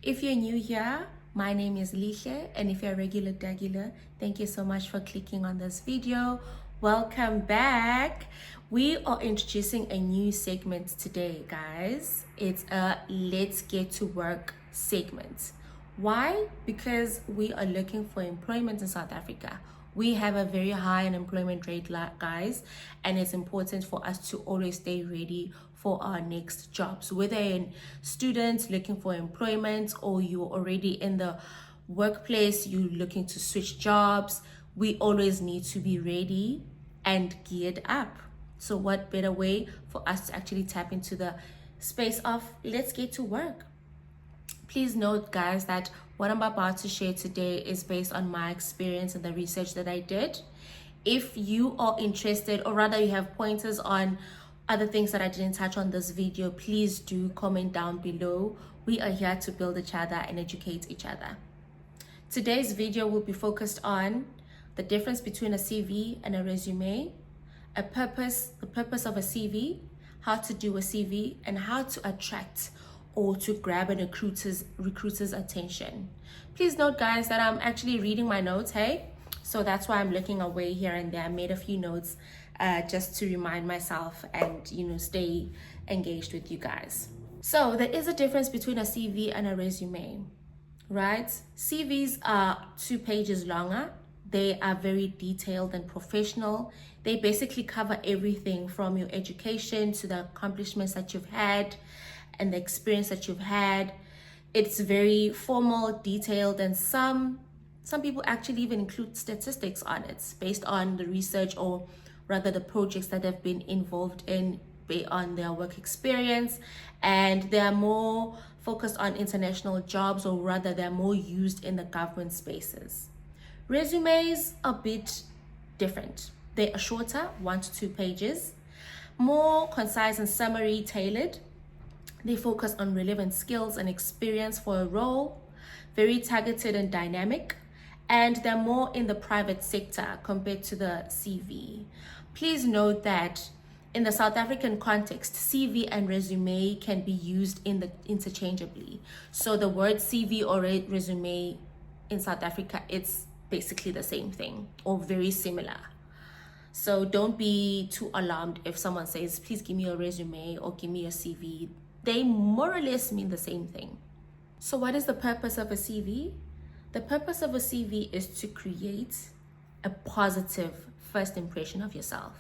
If you're new here, my name is Lihle, and if you're a regular Dagila, thank you so much for clicking on this video. Welcome back. We are introducing a new segment today, guys. It's a Let's Get to Work segment. Why? Because we are looking for employment in South Africa. We have a very high unemployment rate, guys, and it's important for us to always stay ready for our next jobs. Whether you're a student looking for employment or you're already in the workplace, you're looking to switch jobs, we always need to be ready and geared up. So what better way for us to actually tap into the space of let's get to work? Please note, guys, that what I'm about to share today is based on my experience and the research that I did. If you are interested, or rather you have pointers on other things that I didn't touch on this video, please do comment down below. We are here to build each other and educate each other. Today's video will be focused on the difference between a CV and a resume, the purpose of a CV, how to do a CV, and how to attract or to grab a recruiter's attention. Please note, guys, that I'm actually reading my notes, hey? So that's why I'm looking away here and there. I made a few notes just to remind myself and, stay engaged with you guys. So there is a difference between a CV and a resume, right? CVs are 2 pages longer. They are very detailed and professional. They basically cover everything from your education to the accomplishments that you've had and the experience that you've had. It's very formal, detailed, and some people actually even include statistics on it based on the research, or rather the projects that they've been involved in based on their work experience, and they are more focused on international jobs, or rather they're more used in the government spaces. Resumes are a bit different. They are shorter, 1 to 2 pages, more concise and summary tailored. They focus on relevant skills and experience for a role, very targeted and dynamic, and they're more in the private sector compared to the CV. Please note that in the South African context, CV and resume can be used interchangeably. So the word CV or resume in South Africa, it's basically the same thing or very similar. So don't be too alarmed if someone says, please give me your resume or give me your CV. They more or less mean the same thing. So what is the purpose of a CV? The purpose of a CV is to create a positive first impression of yourself.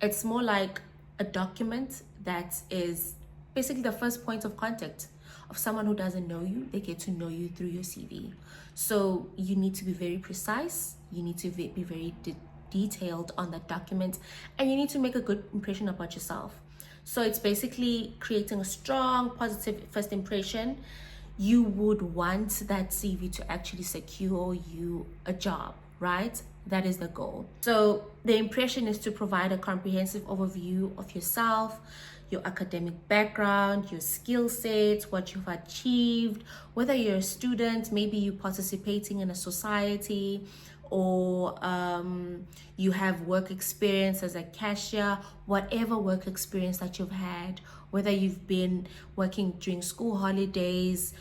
It's more like a document that is basically the first point of contact of someone who doesn't know you. They get to know you through your CV. So you need to be very precise. You need to be very detailed on that document, and you need to make a good impression about yourself. So it's basically creating a strong, positive first impression. You would want that CV to actually secure you a job, right? That is the goal. So the impression is to provide a comprehensive overview of yourself, your academic background, your skill sets, what you've achieved, whether you're a student, maybe you're participating in a society, or you have work experience as a cashier, whatever work experience that you've had, whether you've been working during school holidays.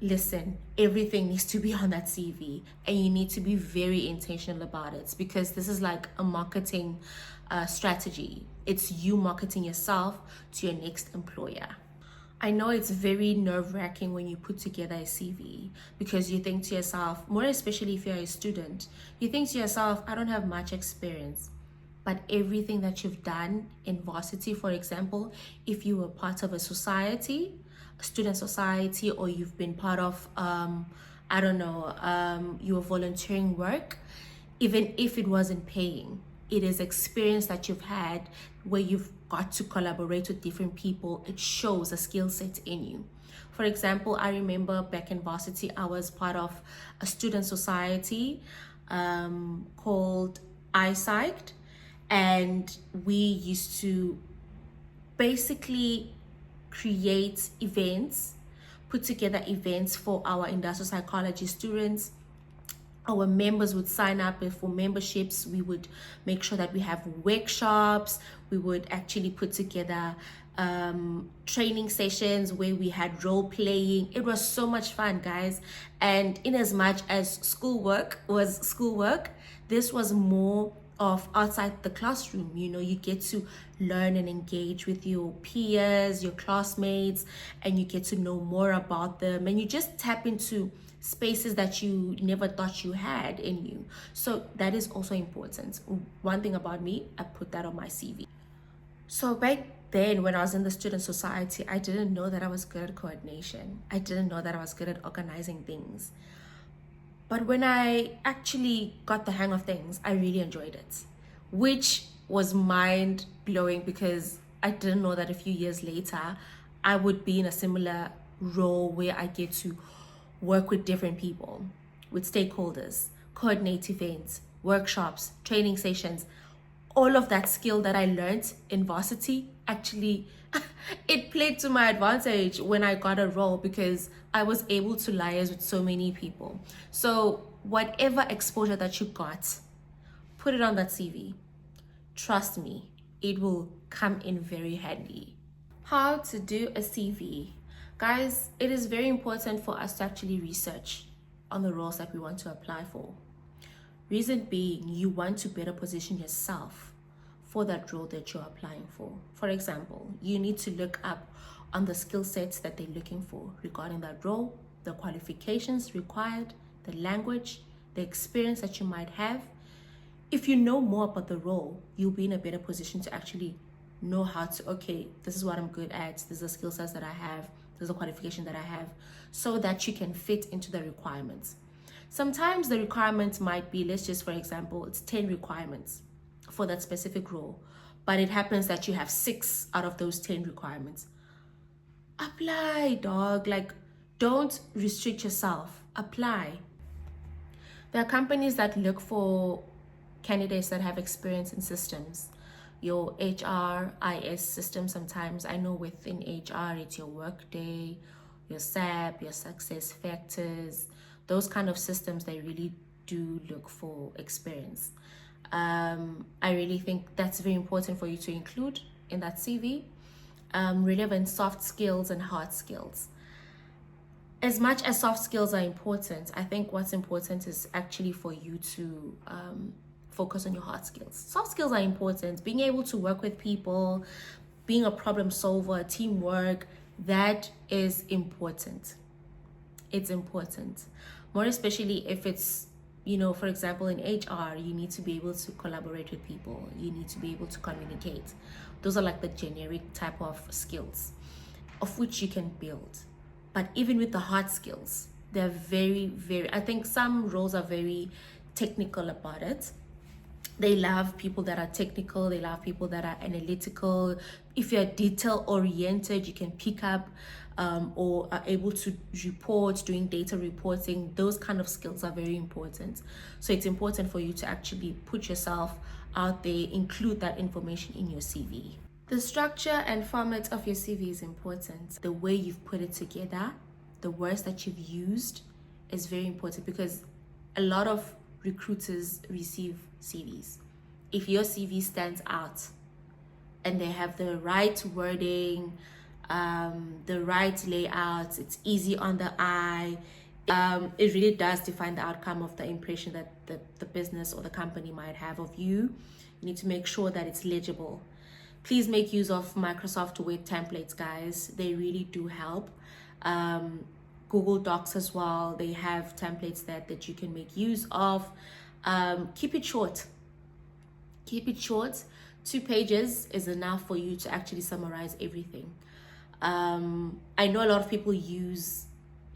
Listen, everything needs to be on that CV, and you need to be very intentional about it, because this is like a marketing strategy. It's you marketing yourself to your next employer. I know it's very nerve-wracking when you put together a CV, because you think to yourself, more especially if you're a student, you think to yourself, I don't have much experience. But everything that you've done in varsity, for example, if you were part of a society, a student society, or you've been part of, your volunteering work, even if it wasn't paying, it is experience that you've had where you've got to collaborate with different people. It shows a skill set in you. For example, I remember back in varsity, I was part of a student society called Eyesight, and we used to basically create events, put together events for our industrial psychology students, our members would sign up for memberships. We would make sure that we have workshops. We would actually put together training sessions where we had role playing. It was so much fun, guys. And in as much as schoolwork was schoolwork, this was more of outside the classroom. You know, you get to learn and engage with your peers, your classmates, and you get to know more about them, and you just tap into spaces that you never thought you had in you. So that is also important. One thing about me, I put that on my CV. So back then, when I was in the student society, I didn't know that I was good at coordination. I didn't know that I was good at organizing things. But when I actually got the hang of things, I really enjoyed it, which was mind blowing, because I didn't know that a few years later, I would be in a similar role where I get to work with different people, with stakeholders, coordinate events, workshops, training sessions. All of that skill that I learned in varsity, actually, it played to my advantage when I got a role, because I was able to liaise with so many people. So whatever exposure that you got, put it on that CV. Trust me, it will come in very handy. How to do a CV. Guys, it is very important for us to actually research on the roles that we want to apply for. Reason being, you want to better position yourself for that role that you're applying for. For example, you need to look up on the skill sets that they're looking for regarding that role, the qualifications required, the language, the experience that you might have. If you know more about the role, you'll be in a better position to actually know how to, okay, this is what I'm good at, this is the skill sets that I have, this is the qualification that I have, so that you can fit into the requirements. Sometimes the requirements might be, let's just, for example, it's 10 requirements for that specific role, but it happens that you have 6 out of those 10 requirements. Apply, dog. Like, don't restrict yourself. Apply. There are companies that look for candidates that have experience in systems, your HRIS system. Sometimes I know within HR it's your Workday, your SAP, your Success Factors, those kind of systems. They really do look for experience. I really think that's very important for you to include in that CV. Relevant soft skills and hard skills. As much as soft skills are important, I think what's important is actually for you to focus on your hard skills. Soft skills are important. Being able to work with people, being a problem solver, teamwork, that is important. It's important. More especially if it's, you know, for example, in HR, you need to be able to collaborate with people. You need to be able to communicate. Those are like the generic type of skills of which you can build. But even with the hard skills, they're very, I think some roles are very technical about it. They love people that are technical. They love people that are analytical. If you're detail oriented, you can pick up or are able to report, doing data reporting. Those kind of skills are very important. So it's important for you to actually put yourself out there, include that information in your CV. The structure and format of your CV is important. The way you've put it together, the words that you've used is very important, because a lot of recruiters receive CVs. If your CV stands out and they have the right wording, the right layout, it's easy on the eye, it really does define the outcome of the impression that the business or the company might have of you. You need to make sure that it's legible. Please make use of Microsoft Word templates, guys. They really do help. Google Docs as well. They have templates that you can make use of. Keep it short. Keep it short. 2 pages is enough for you to actually summarize everything. I know a lot of people use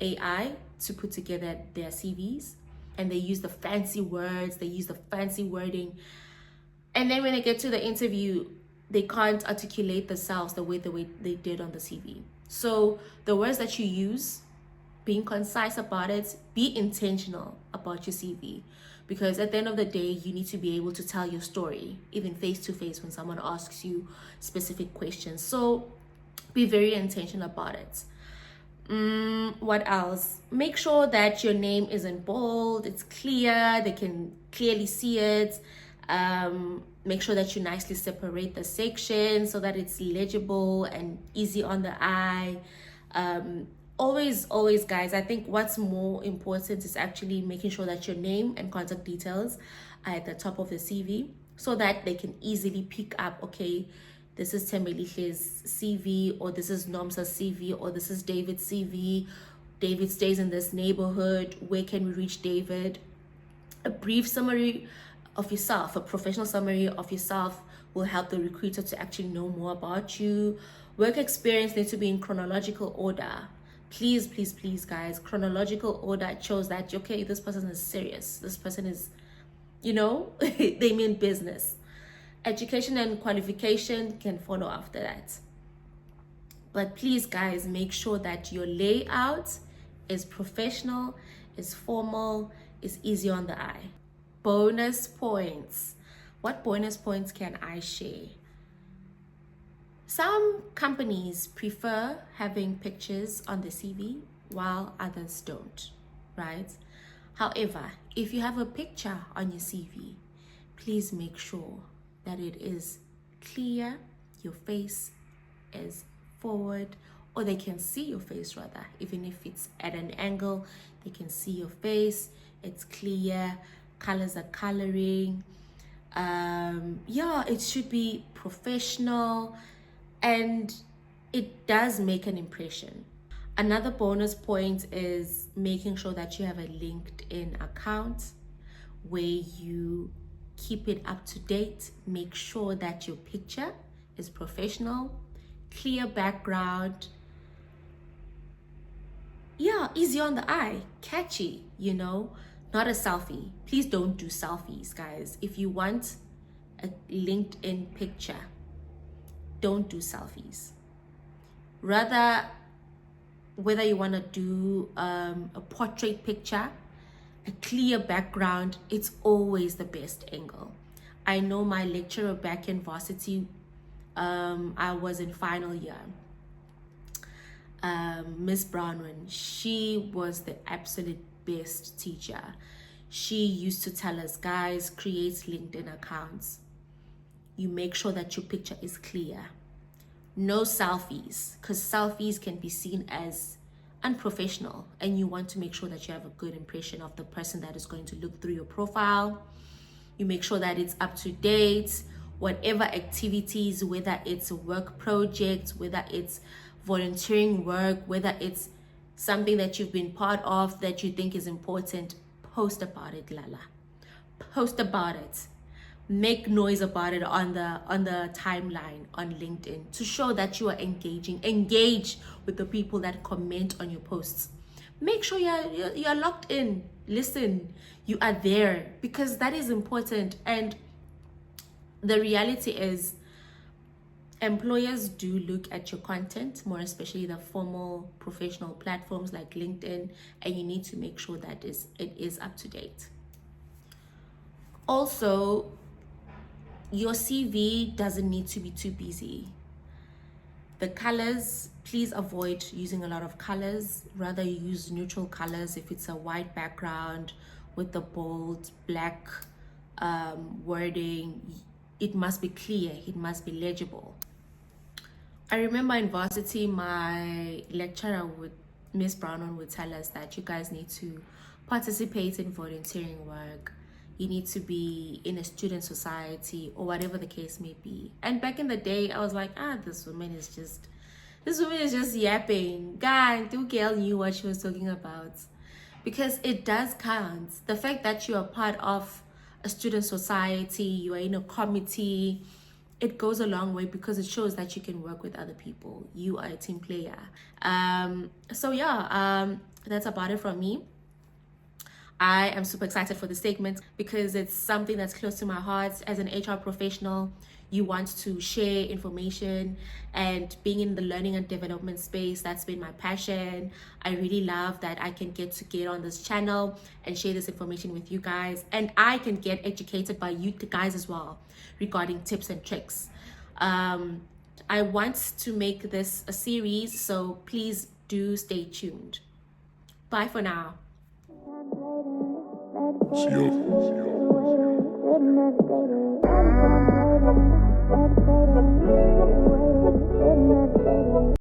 AI to put together their CVs, and they use the fancy words, they use the fancy wording. And then when they get to the interview, they can't articulate themselves the way they did on the CV. So the words that you use, being concise about it, be intentional about your CV, because at the end of the day, you need to be able to tell your story, even face to face when someone asks you specific questions. So be very intentional about it. What else? Make sure that your name is in bold, it's clear, they can clearly see it. Make sure that you nicely separate the sections so that it's legible and easy on the eye. Always, guys, I think what's more important is actually making sure that your name and contact details are at the top of the CV so that they can easily pick up, okay, this is Tembeliche's CV, or this is Nomsa's CV, or this is David's CV. David stays in this neighborhood. Where can we reach David? A brief summary of yourself, a professional summary of yourself will help the recruiter to actually know more about you. Work experience needs to be in chronological order. Please, guys, chronological order shows that, okay, this person is serious. This person is, they mean business. Education and qualification can follow after that. But please, guys, make sure that your layout is professional, is formal, is easy on the eye. Bonus points. What bonus points can I share? Some companies prefer having pictures on the CV while others don't, right? However, if you have a picture on your CV, please make sure that it is clear, your face is forward, or they can see your face rather. Even if it's at an angle, they can see your face, it's clear, colors are coloring. It should be professional and it does make an impression. Another bonus point is making sure that you have a LinkedIn account where you keep it up to date. Make sure that your picture is professional, clear background, easy on the eye, catchy, not a selfie. Please don't do selfies, guys. If you want a LinkedIn picture, don't do selfies. Rather, whether you want to do a portrait picture, a clear background, it's always the best angle. I know my lecturer back in varsity, I was in final year, Miss Brownwin, she was the absolute best teacher. She used to tell us, guys, create LinkedIn accounts. You make sure that your picture is clear. No selfies, because selfies can be seen as unprofessional, and you want to make sure that you have a good impression of the person that is going to look through your profile. You make sure that it's up to date. Whatever activities, whether it's a work project, whether it's volunteering work, whether it's something that you've been part of that you think is important, post about it, Lala. Post about it. Make noise about it on the timeline on LinkedIn to show that you are engaging. Engage with the people that comment on your posts. Make sure you're locked in. Listen, you are there, because that is important. And the reality is, employers do look at your content, more especially the formal professional platforms like LinkedIn, and you need to make sure that it is up to date. Also, your CV doesn't need to be too busy. The colors, please avoid using a lot of colors. Rather, use neutral colors. If it's a white background with the bold black wording, it must be clear, it must be legible. I remember in varsity, my lecturer, Miss Brownwin, would tell us that you guys need to participate in volunteering work. You need to be in a student society, or whatever the case may be. And back in the day, I was like, this woman is just yapping. God, the girl knew what she was talking about. Because it does count. The fact that you are part of a student society, you are in a committee, it goes a long way, because it shows that you can work with other people. You are a team player. That's about it from me. I am super excited for the segment because it's something that's close to my heart. As an HR professional, you want to share information, and being in the learning and development space, that's been my passion. I really love that I can get on this channel and share this information with you guys, and I can get educated by you guys as well regarding tips and tricks. I want to make this a series, so please do stay tuned. Bye for now. See you.